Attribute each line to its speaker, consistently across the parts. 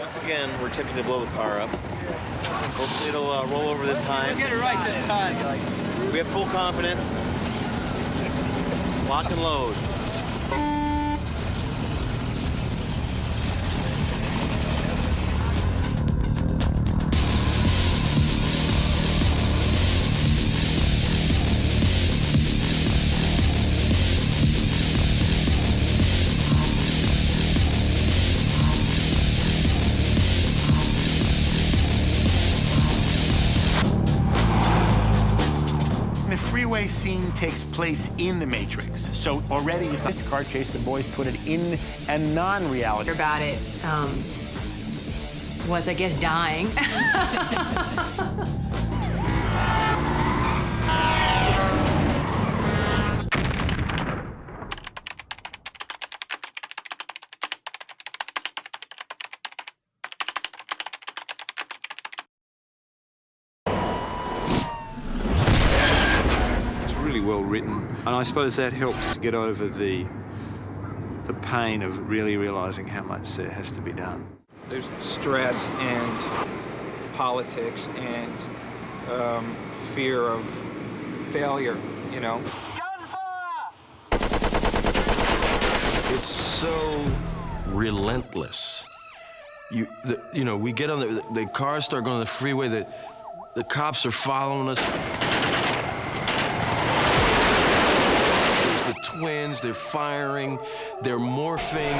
Speaker 1: Once again, we're attempting to blow the car up. Hopefully it'll roll over this time.
Speaker 2: We'll get it right this time.
Speaker 1: We have full confidence. Lock and load.
Speaker 3: The freeway scene takes place in the Matrix, so already it's this car chase, the boys put it in a non-reality.
Speaker 4: About it was, I guess, dying.
Speaker 5: Really well written, and I suppose that helps get over the pain of really realizing how much there has to be done.
Speaker 2: There's stress and politics and fear of failure, you know.
Speaker 6: It's so relentless. You know, we get on the cars start going on the freeway. The cops are following us. Twins, they're firing, they're morphing.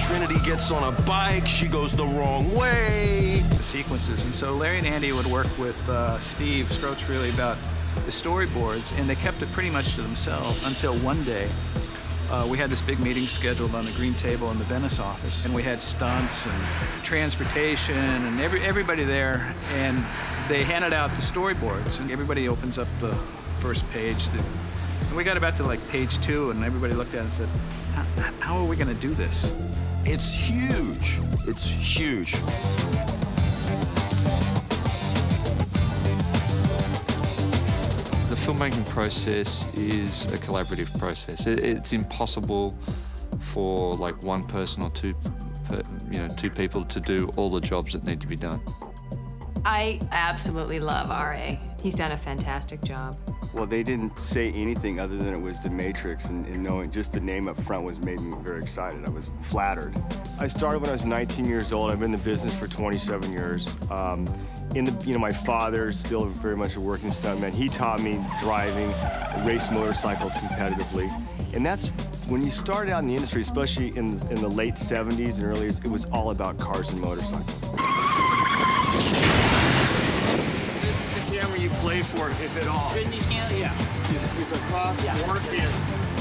Speaker 6: Trinity gets on a bike, she goes the wrong way.
Speaker 2: The sequences, and so Larry and Andy would work with Steve Scroach really about the storyboards, and they kept it pretty much to themselves until one day we had this big meeting scheduled on the green table in the Venice office, and we had stunts and transportation and everybody there, and they handed out the storyboards, and everybody opens up the first page. And we got about to like page 2, and everybody looked at it and said, how are we going to do this?
Speaker 6: It's huge. It's huge.
Speaker 7: The filmmaking process is a collaborative process. It's impossible for like one person or two people to do all the jobs that need to be done.
Speaker 4: I absolutely love R.A. He's done a fantastic job.
Speaker 8: Well, they didn't say anything other than it was The Matrix, and knowing just the name up front made me very excited. I was flattered. I started when I was 19 years old. I've been in the business for 27 years. My father's still very much a working stuntman. He taught me driving, race motorcycles competitively. And that's when you started out in the industry, especially in the late 70s and early 80s, it was all about cars and motorcycles. You play for, if at all. Yeah. It's across Morpheus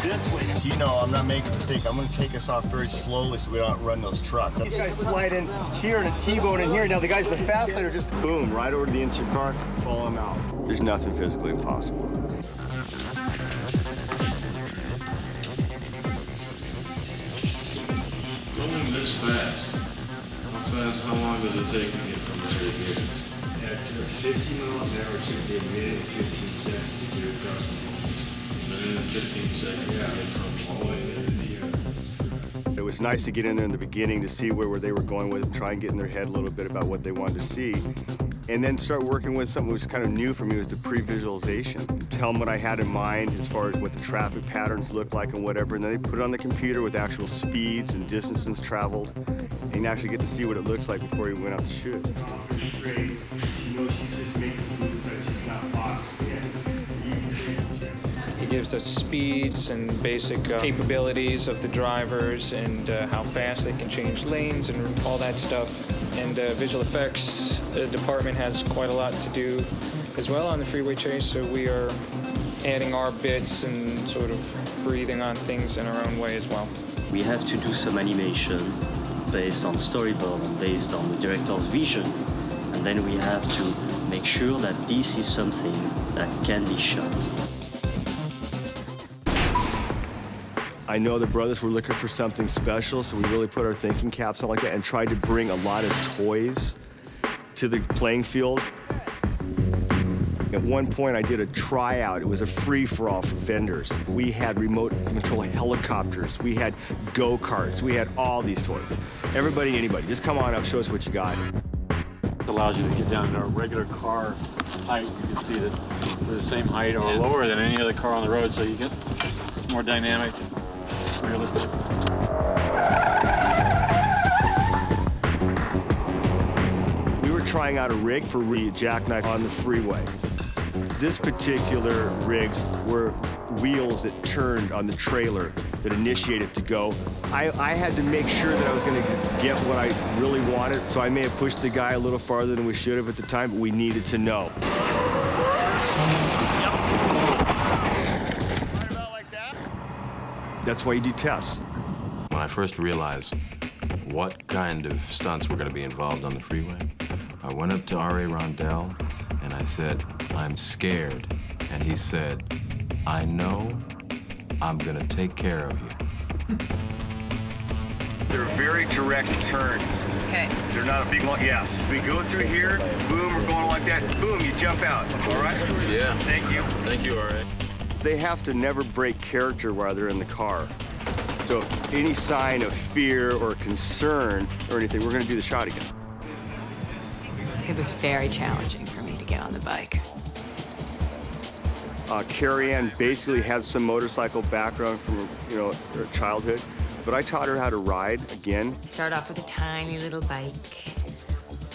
Speaker 8: this way. You know, I'm not making a mistake. I'm going to take us off very slowly so we don't run those trucks. These guys slide in here and a T-bone in here. Now the guys in the fast lane are just boom, right over to the inside car, follow them out. There's nothing physically impossible.
Speaker 9: Going this fast, how long does it take to get from there to here? At 50 miles an hour, it should be a minute and 15 seconds to get across the line. A minute and 15 seconds to get from all the way there to the
Speaker 8: It was nice to get in there in the beginning to see where they were going with it, try and get in their head a little bit about what they wanted to see, and then start working with something that was kind of new for me, was the pre-visualization. Tell them what I had in mind as far as what the traffic patterns look like and whatever, and then they put it on the computer with actual speeds and distances traveled, and you actually get to see what it looks like before you went out to shoot.
Speaker 2: He gives us speeds and basic capabilities of the drivers and how fast they can change lanes and all that stuff. And visual effects department has quite a lot to do as well on the freeway chase, so we are adding our bits and sort of breathing on things in our own way as well.
Speaker 10: We have to do some animation based on storyboard and based on the director's vision, and then we have to make sure that this is something that can be shot.
Speaker 8: I know the brothers were looking for something special, so we really put our thinking caps on like that and tried to bring a lot of toys to the playing field. At one point, I did a tryout. It was a free-for-all for vendors. We had remote control helicopters. We had go-karts. We had all these toys. Everybody, anybody, just come on up, show us what you got.
Speaker 11: It allows you to get down to a regular car height. You can see that we're the same height or lower than any other car on the road, so you get more dynamic, realistic.
Speaker 8: We were trying out a rig for jackknife on the freeway. This particular rigs were wheels that turned on the trailer that initiated to go. I had to make sure that I was going to get what I really wanted, so I may have pushed the guy a little farther than we should have at the time, but we needed to know. That's why you do tests.
Speaker 6: When I first realized what kind of stunts were going to be involved on the freeway, I went up to R.A. Rondell and I said, "I'm scared." And he said, "I know. I'm going to take care of you."
Speaker 8: They're very direct turns.
Speaker 4: Okay.
Speaker 8: They're not a big long, yes. We go through here, boom, we're going like that, boom, you jump out, all right?
Speaker 6: Yeah.
Speaker 8: Thank you.
Speaker 6: Thank you, R.A.
Speaker 8: They have to never break character while they're in the car. So if any sign of fear or concern or anything, we're gonna do the shot again.
Speaker 4: It was very challenging for me to get on the bike.
Speaker 8: Carrie Ann basically had some motorcycle background from, her childhood, but I taught her how to ride again.
Speaker 4: Start off with a tiny little bike,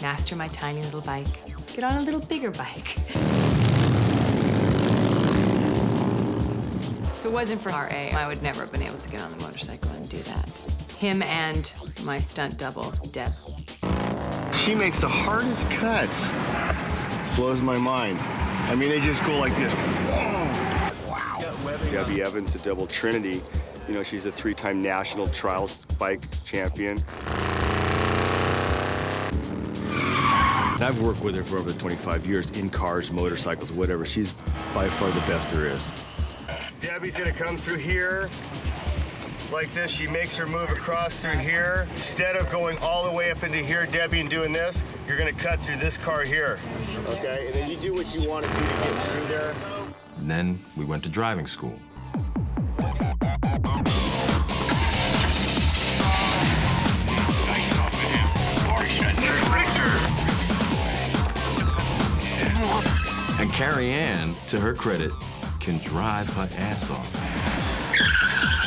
Speaker 4: master my tiny little bike, get on a little bigger bike. If it wasn't for R.A., I would never have been able to get on the motorcycle and do that. Him and my stunt double, Deb.
Speaker 8: She makes the hardest cuts. Blows my mind. I mean, they just go like this. Wow. Debbie Evans, a double Trinity. She's a 3-time national trials bike champion. And I've worked with her for over 25 years in cars, motorcycles, whatever. She's by far the best there is. Debbie's gonna come through here like this. She makes her move across through here. Instead of going all the way up into here, Debbie, and doing this, you're gonna cut through this car here. Okay, and then you do what you want to do to get through there.
Speaker 6: And then we went to driving school. And Carrie Ann, to her credit, can drive her ass off.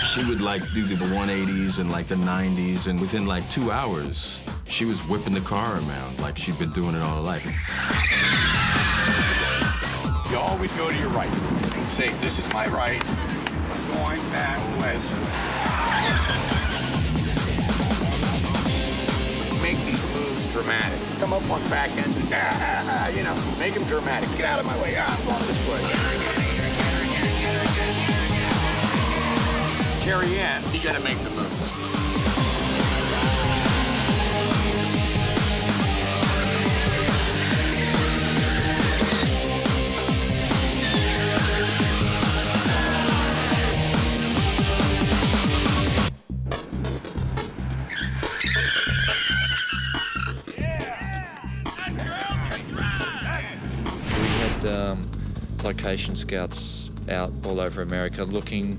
Speaker 6: She would do the 180s and the 90s, and within 2 hours, she was whipping the car around like she'd been doing it all her life.
Speaker 3: You always go to your right. Say, "This is my right. I'm going that west." Make these moves dramatic. Come up on back ends and, make them dramatic. Get out of my way. I'm going this way. Carrie Ann, you gotta make the moves.
Speaker 7: Location scouts out all over America looking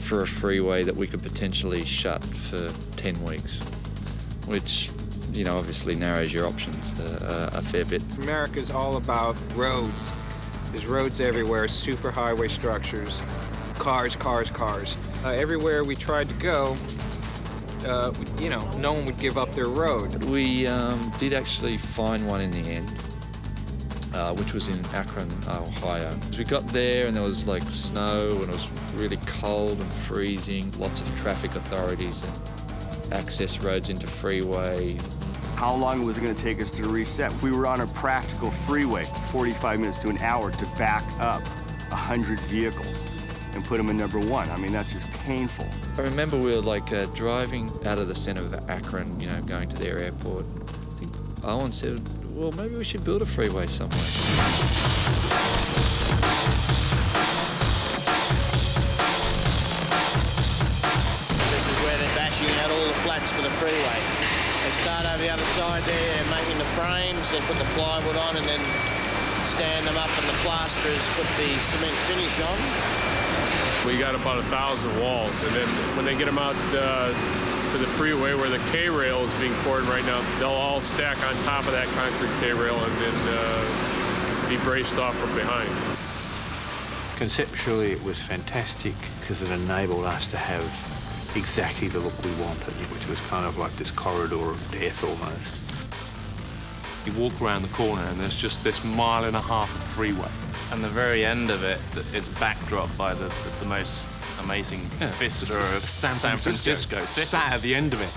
Speaker 7: for a freeway that we could potentially shut for 10 weeks, which, obviously narrows your options a fair bit.
Speaker 2: America's all about roads. There's roads everywhere, super highway structures, cars. Everywhere we tried to go, no one would give up their road.
Speaker 7: We did actually find one in the end, which was in Akron, Ohio. We got there and there was snow and it was really cold and freezing, lots of traffic authorities and access roads into freeway.
Speaker 8: How long was it going to take us to reset? If we were on a practical freeway, 45 minutes to an hour to back up 100 vehicles and put them in number 1. I mean, that's just painful.
Speaker 7: I remember we were driving out of the center of Akron, going to their airport. I think Owen said, well, maybe we should build a freeway somewhere.
Speaker 12: This is where they're bashing out all the flats for the freeway. They start over the other side there, making the frames, they put the plywood on and then stand them up and the plasterers put the cement finish on.
Speaker 13: We got about 1,000 walls, and then when they get them out to the freeway where the K-rail is being poured right now, they'll all stack on top of that concrete K-rail and then be braced off from behind.
Speaker 5: Conceptually, it was fantastic because it enabled us to have exactly the look we wanted, which was kind of like this corridor of death almost.
Speaker 14: You walk around the corner and there's just this 1.5 miles of freeway. And the very end of it, it's backdropped by the most amazing vista of San Francisco sat at the end of it.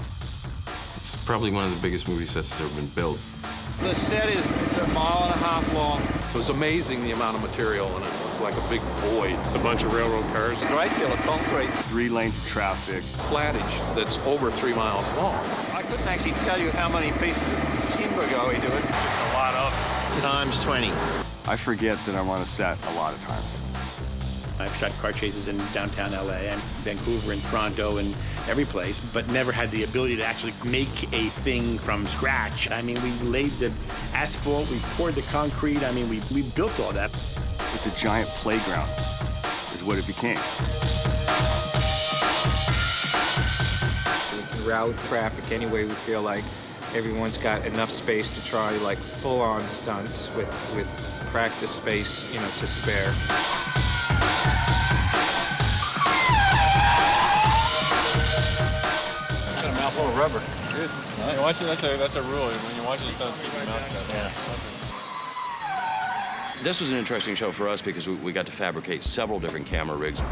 Speaker 6: It's probably one of the biggest movie sets that's ever been built.
Speaker 14: The set it's 1.5 miles long. It was amazing the amount of material in it. It was like a big void.
Speaker 13: A bunch of railroad cars.
Speaker 14: A great deal of concrete.
Speaker 8: 3 lanes of traffic.
Speaker 14: Flattage that's over 3 miles long. I couldn't actually tell you how many pieces of timber go into it. It's just a lot of
Speaker 12: Times 20.
Speaker 8: I forget that I'm on a set a lot of times.
Speaker 3: I've shot car chases in downtown LA and Vancouver and Toronto and every place, but never had the ability to actually make a thing from scratch. I mean, we laid the asphalt, we poured the concrete. I mean, we built all that.
Speaker 8: It's a giant playground, is what it became.
Speaker 15: We can route traffic any way we feel like. Everyone's got enough space to try like full-on stunts with practice space, you know, to spare.
Speaker 11: That's a mouthful of rubber. Good. Nice. You watch it, that's a rule. When you watch it, stunts, keep your mouth shut. Yeah.
Speaker 16: This was an interesting show for us because we got to fabricate several different camera rigs.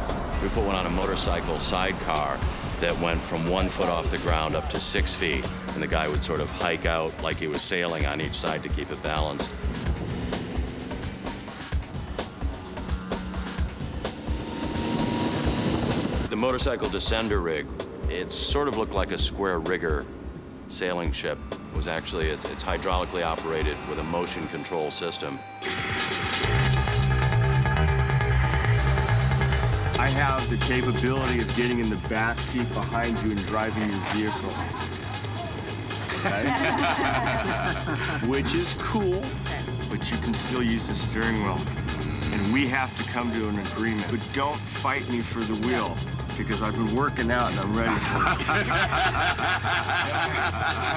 Speaker 16: We put one on a motorcycle sidecar that went from 1 foot off the ground up to 6 feet. And the guy would sort of hike out like he was sailing on each side to keep it balanced. The motorcycle descender rig, it sort of looked like a square rigger sailing ship. It was actually, it's hydraulically operated with a motion control system.
Speaker 8: I have the capability of getting in the back seat behind you and driving your vehicle. Okay? Which is cool, but you can still use the steering wheel. And we have to come to an agreement. But don't fight me for the wheel, because I've been working out and I'm ready for it. I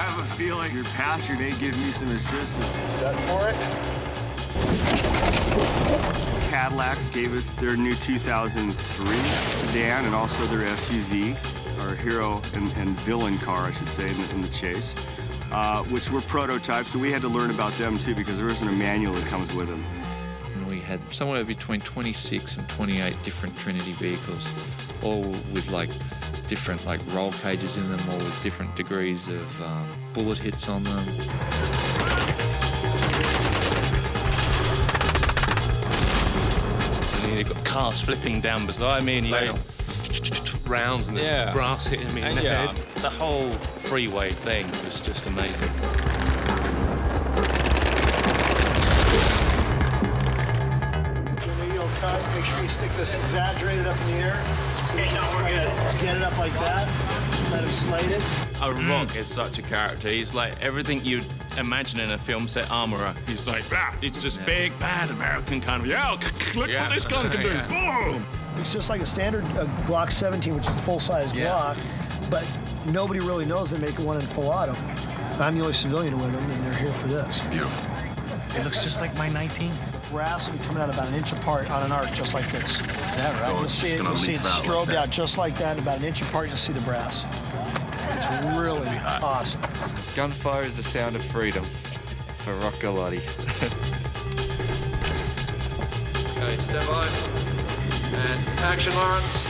Speaker 8: have a feeling your pastor may give me some assistance. Is that for it? Cadillac gave us their new 2003 sedan and also their SUV, our hero and villain car, I should say, in the chase, which were prototypes, so we had to learn about them too because there isn't a manual that comes with them.
Speaker 7: We had somewhere between 26 and 28 different Trinity vehicles, all with like different like roll cages in them, all with different degrees of bullet hits on them.
Speaker 14: You've got cars flipping down beside me, and like rounds, and there's brass hitting me in the head. The whole freeway thing was just amazing.
Speaker 17: When you'll cut, make sure you stick this exaggerated up in the air. So we're good. Get it up like that. Let him slide it.
Speaker 14: Rock is such a character. He's like everything you'd imagine in a film set armorer. He's like, it's just big, bad American kind of, look what this gun can do. Boom!
Speaker 17: It's just like a standard Glock 17, which is a full-size Glock, but nobody really knows they make one in full auto. I'm the only civilian with them, and they're here for this.
Speaker 14: Beautiful. It looks just like my 19.
Speaker 17: Brass will be coming out about an inch apart on an arc, just like this.
Speaker 14: Is that right?
Speaker 17: You'll see it strobed out just like that, and about an inch apart, you'll see the brass. It's really awesome.
Speaker 7: Gunfire is the sound of freedom for Rock Galati. Okay, step by. And action, Lawrence.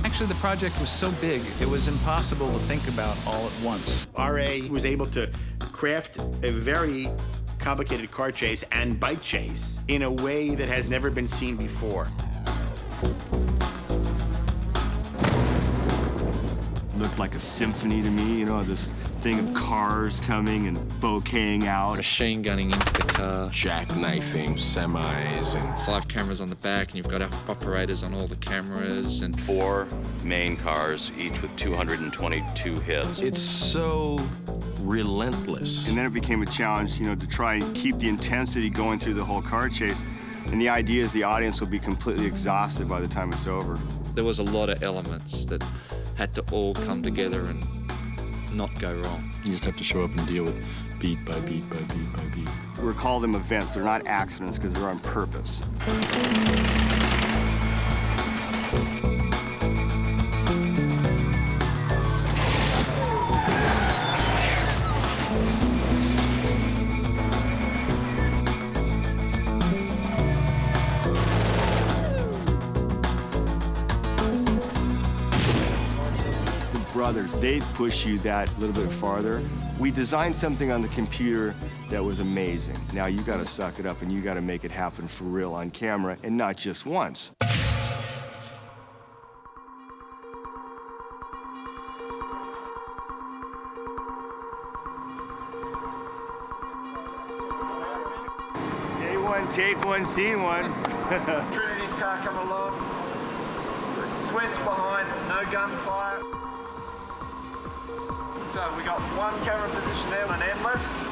Speaker 2: Actually, the project was so big, it was impossible to think about all at once.
Speaker 3: RA was able to craft a very complicated car chase and bike chase in a way that has never been seen before.
Speaker 8: Looked like a symphony to me, you know, this thing of cars coming and bokehing out.
Speaker 7: Machine gunning into the car.
Speaker 6: Jackknifing, semis, and
Speaker 7: 5 cameras on the back, and you've got operators on all the cameras, and
Speaker 16: 4 main cars, each with 222 hits.
Speaker 6: it's so relentless.
Speaker 8: And then it became a challenge, you know, to try and keep the intensity going through the whole car chase. And the idea is the audience will be completely exhausted by the time it's over.
Speaker 7: there was a lot of elements that had to all come together and not go wrong.
Speaker 18: You just have to show up and deal with beat by beat by beat by beat.
Speaker 8: We call them events. They're not accidents because they're on purpose. Brothers, they push you that little bit farther. We designed something on the computer that was amazing. Now you gotta suck it up and you gotta make it happen for real on camera and not just once. Day one, take one, scene one.
Speaker 19: Trinity's car coming along. Twins behind, no gunfire. So we got one camera position there on endless.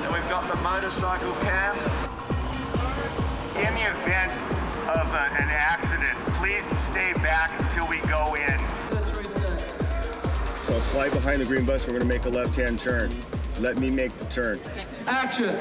Speaker 19: And we've got the motorcycle cam.
Speaker 8: In the event of an accident, please stay back until we go in. So I'll slide behind the green bus. We're gonna make a left-hand turn. Let me make the turn.
Speaker 19: Action!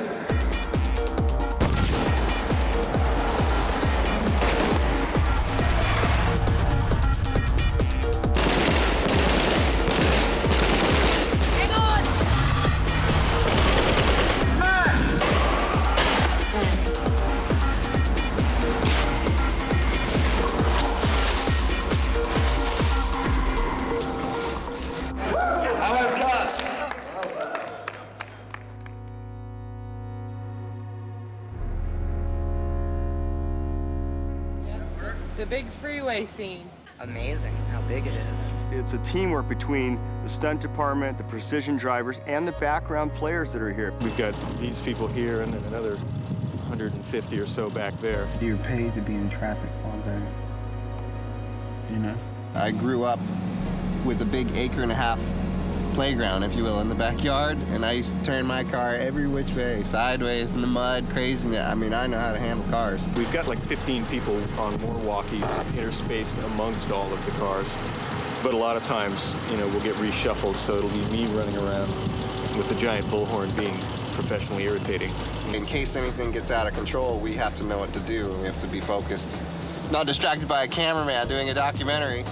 Speaker 20: The big freeway scene.
Speaker 21: Amazing how big it is.
Speaker 8: It's a teamwork between the stunt department, the precision drivers, and the background players that are here.
Speaker 18: We've got these people here and then another 150 or so back there.
Speaker 22: You're paid to be in traffic all day. You know?
Speaker 23: I grew up with a big 1.5 acre playground, if you will, in the backyard, and I used to turn my car every which way, sideways in the mud, crazy. I mean, I know how to handle cars.
Speaker 18: We've got like 15 people on more walkies interspaced amongst all of the cars. But a lot of times, you know, we'll get reshuffled, so it'll be me running around with the giant bullhorn being professionally irritating.
Speaker 23: In case anything gets out of control, we have to know what to do, and we have to be focused. Not distracted by a cameraman doing a documentary.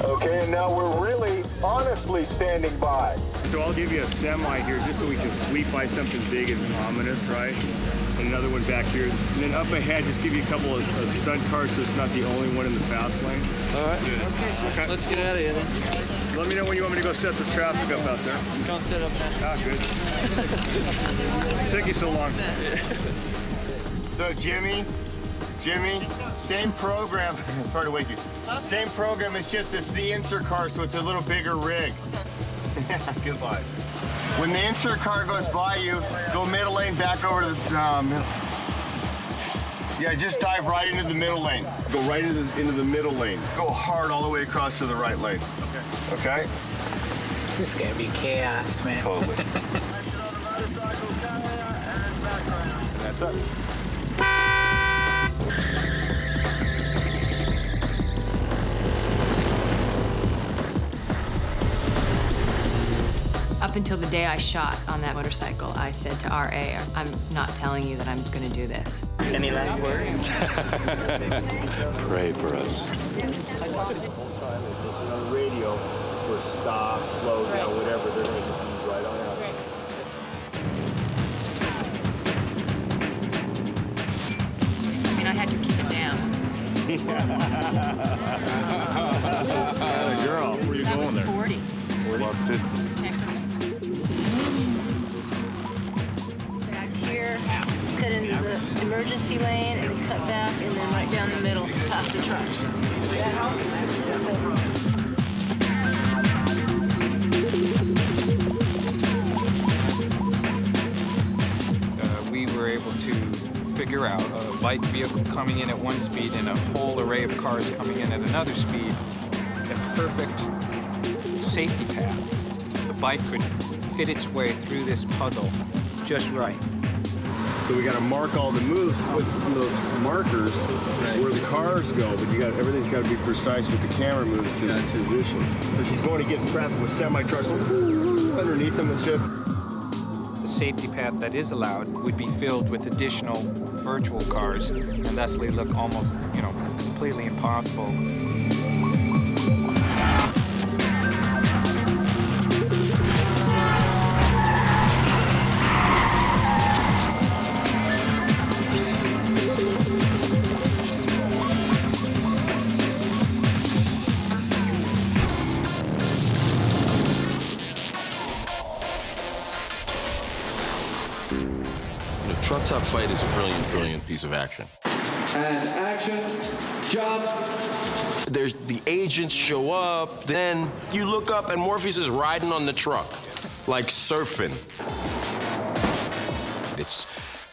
Speaker 24: Okay, and now we're really honestly standing by.
Speaker 8: So I'll give you a semi here just so we can sweep by something big and ominous, right? And another one back here. And then up ahead, just give you a couple of stunt cars so it's not the only one in the fast lane.
Speaker 7: All right.
Speaker 8: Okay.
Speaker 7: Let's get out of here then.
Speaker 8: Let me know when you want me to go set this traffic up out there.
Speaker 7: Can't set up now.
Speaker 8: Ah, good. It took you so long. So Jimmy, same program. Sorry to wake you. Same program, it's just it's the insert car, so it's a little bigger rig. Goodbye. When the insert car goes by you, go middle lane back over to the middle. Yeah, just dive right into the middle lane. Go right into the middle lane. Go hard all the way across to the right lane. Okay?
Speaker 21: This is gonna be chaos, man.
Speaker 8: Totally.
Speaker 18: That's it.
Speaker 4: Up until the day I shot on that motorcycle, I said to RA, I'm not telling you that I'm going to do this.
Speaker 21: Any last words?
Speaker 18: Pray for us.
Speaker 8: Listen on the radio for stop, slow down, whatever. They're going to use right on out.
Speaker 4: I mean, I had to keep it down.
Speaker 8: Girl, where you
Speaker 4: That
Speaker 8: going
Speaker 4: was
Speaker 8: there?
Speaker 4: 40.
Speaker 8: 50.
Speaker 25: Back here, cut into the emergency lane and cut back and then right down the middle past the trucks.
Speaker 15: light vehicle coming in at one speed and a whole array of cars coming in at another speed, a perfect safety path. The bike could fit its way through this puzzle just right.
Speaker 8: So we got to mark all the moves with those markers where the cars go, but everything's got to be precise with the camera moves to position. So she's going against traffic with semi-trucks underneath them and shit.
Speaker 15: The safety path that is allowed would be filled with additional virtual cars and thusly look almost, completely impossible.
Speaker 6: Truck Top Fight is a brilliant, brilliant piece of action.
Speaker 1: And action, jump.
Speaker 5: The agents show up, then you look up and Morpheus is riding on the truck, like surfing.
Speaker 6: It's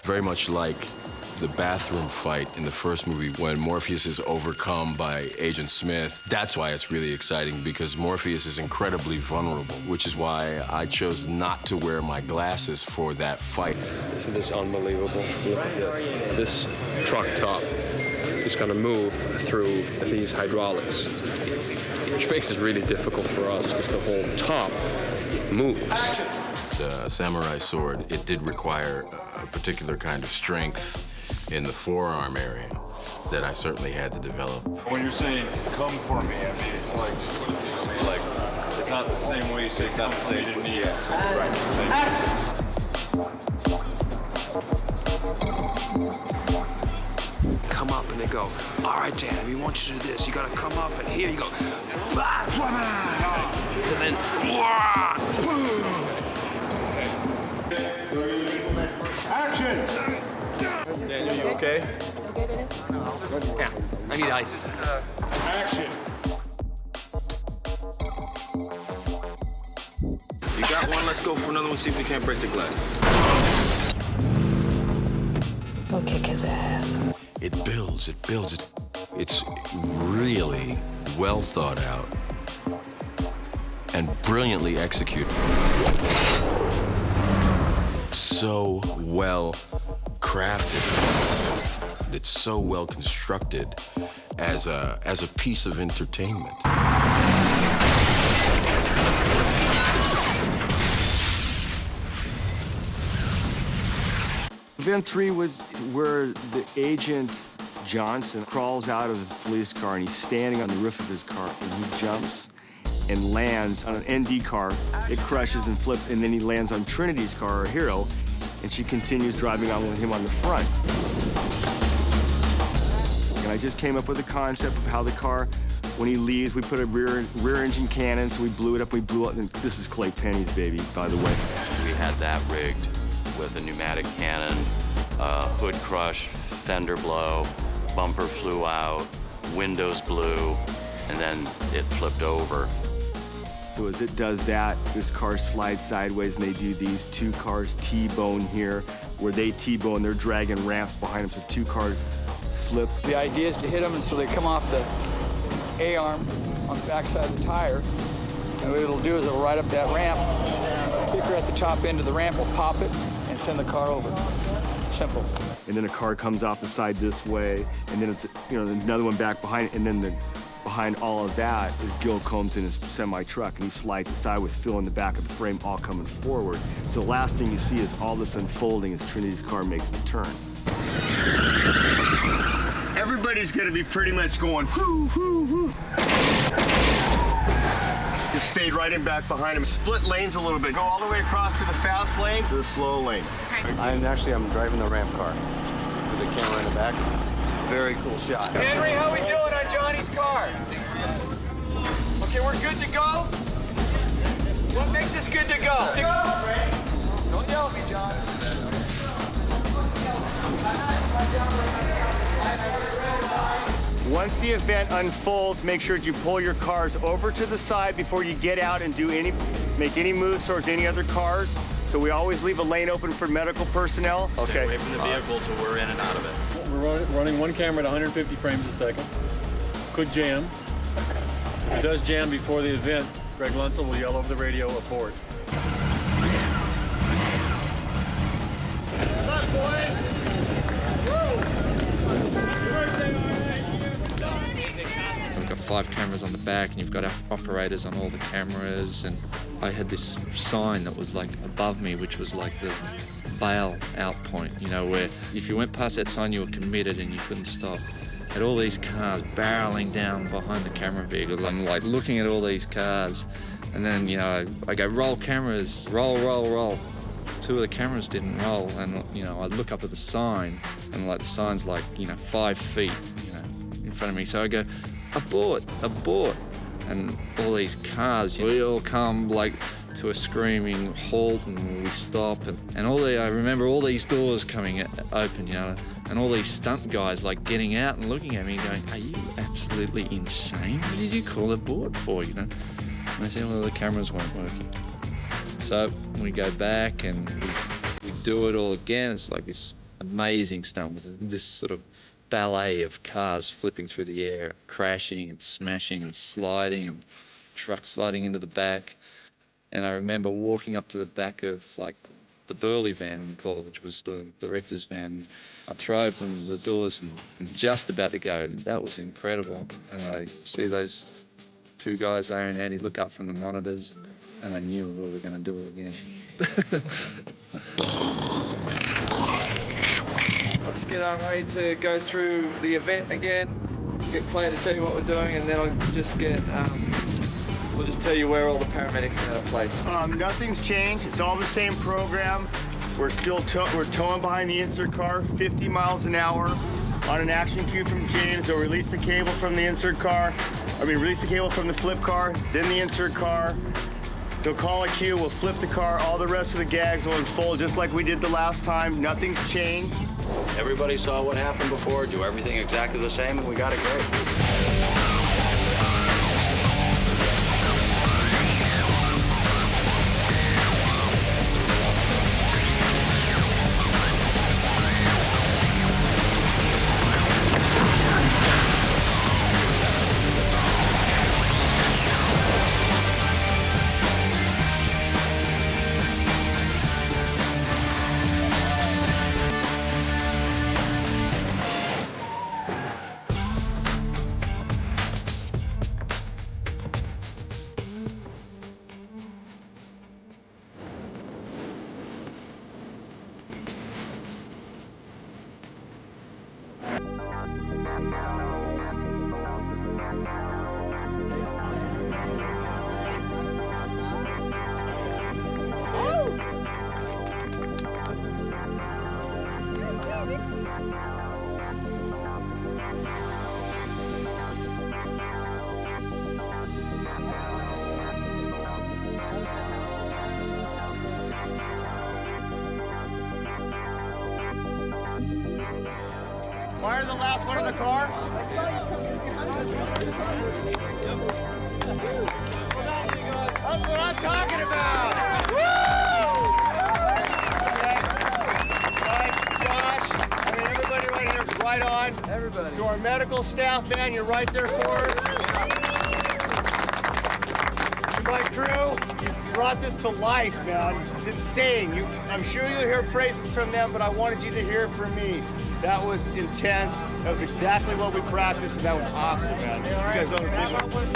Speaker 6: very much like the bathroom fight in the first movie when Morpheus is overcome by Agent Smith. That's why it's really exciting, because Morpheus is incredibly vulnerable, which is why I chose not to wear my glasses for that fight.
Speaker 18: Isn't this unbelievable? Look at this. This truck top is going to move through these hydraulics, which makes it really difficult for us because the whole top moves.
Speaker 6: The samurai sword, it did require a particular kind of strength in the forearm area that I certainly had to develop.
Speaker 11: When you're saying, come for me, I mean, it's not the same way you say come for me to me.
Speaker 9: Come up and they go, all right, Dan, we want you to do this. You gotta come up and here you go. So then,
Speaker 8: action! Daniel, you okay?
Speaker 9: Yeah, I need ice.
Speaker 8: Action!
Speaker 5: You got one, let's go for another one, see if we can't break the glass.
Speaker 21: Go kick his ass.
Speaker 6: It builds. It's really well thought out and brilliantly executed. So well crafted. It's so well constructed as a piece of entertainment.
Speaker 8: Event 3 was where the agent Johnson crawls out of the police car and he's standing on the roof of his car and he jumps and lands on an ND car. It crashes and flips, and then he lands on Trinity's car, our hero, and she continues driving on with him on the front. And I just came up with a concept of how the car, when he leaves, we put a rear engine cannon, so we blew it up, we blew up. And this is Clay Penny's baby, by the way.
Speaker 16: We had that rigged with a pneumatic cannon, hood crush, fender blow, bumper flew out, windows blew, and then it flipped over.
Speaker 8: So as it does that, this car slides sideways and they do these two cars T-bone here, where they T-bone, they're dragging ramps behind them, so two cars flip.
Speaker 10: The idea is to hit them and so they come off the A-arm on the backside of the tire. And what it'll do is it'll ride up that ramp, kicker at the top end of the ramp will pop it and send the car over. Simple.
Speaker 8: And then a car comes off the side this way, and then another one back behind, and then behind all of that is Gil Combs in his semi-truck, and he slides it sideways, filling the back of the frame, all coming forward. So the last thing you see is all this unfolding as Trinity's car makes the turn. Everybody's gonna be pretty much going, whoo, whoo, whoo. Just fade right in back behind him. Split lanes a little bit. Go all the way across to the fast lane to the slow lane.
Speaker 18: I'm driving the ramp car with the camera in the back. Very cool shot.
Speaker 10: Henry, how we doing on Johnny's car? Okay, we're good to go? What makes us good to go? Don't yell at me, John.
Speaker 8: Once the event unfolds, make sure you pull your cars over to the side before you get out and make any moves towards any other cars. So we always leave a lane open for medical personnel.
Speaker 16: Okay. Stay away from the vehicle till we're in and out of it.
Speaker 11: We're running one camera at 150 frames a second. Could jam. If it does jam before the event, Greg Lunsell will yell over the radio, abort.
Speaker 19: What's up, boys?
Speaker 7: We've got 5 cameras on the back, and you've got operators on all the cameras. And I had this sign that was like above me, which was like the bail out point, you know, where if you went past that sign, you were committed and you couldn't stop. Had all these cars barreling down behind the camera vehicle. I'm like looking at all these cars, and then, you know, I go, roll cameras, roll, roll, roll. 2 of the cameras didn't roll, and, you know, I look up at the sign, and like the sign's like, you know, 5 feet, you know, in front of me. So I go, abort, abort. And all these cars, we all come like to a screaming halt, and we stop, and I remember all these doors coming open, you know, and all these stunt guys like getting out and looking at me going, are you absolutely insane? What did you call abort for, you know? And I said, well, the cameras weren't working. So we go back and we do it all again. It's like this amazing stunt with this sort of ballet of cars flipping through the air, crashing and smashing and sliding, and trucks sliding into the back. And I remember walking up to the back of like the Burley van, we call it, which was the director's van. I throw open the doors and just about to go. That was incredible. And I see those 2 guys there, and Andy look up from the monitors, and I knew we were going to do it again. I'll just get ready to go through the event again, get Claire to tell you what we're doing, and then I'll just get, we'll just tell you where all the paramedics are at a place.
Speaker 8: Nothing's changed. It's all the same program. We're still we're towing behind the insert car 50 miles an hour. On an action cue from James, they'll release the cable from the insert car. Release the cable from the flip car, then the insert car. They'll call a cue, we'll flip the car, all the rest of the gags will unfold just like we did the last time. Nothing's changed.
Speaker 16: Everybody saw what happened before, do everything exactly the same, and we got it great.
Speaker 8: Fire the last one in the car. That's what I'm talking about. Woo! Josh, everybody right here, right on. Everybody. To our medical staff, man, you're right there for us. To my crew, you brought this to life, man. It's insane. I'm sure you'll hear praises from them, but I wanted you to hear it from me. That was intense. That was exactly what we practiced, and that was awesome, man. You guys owe a big one.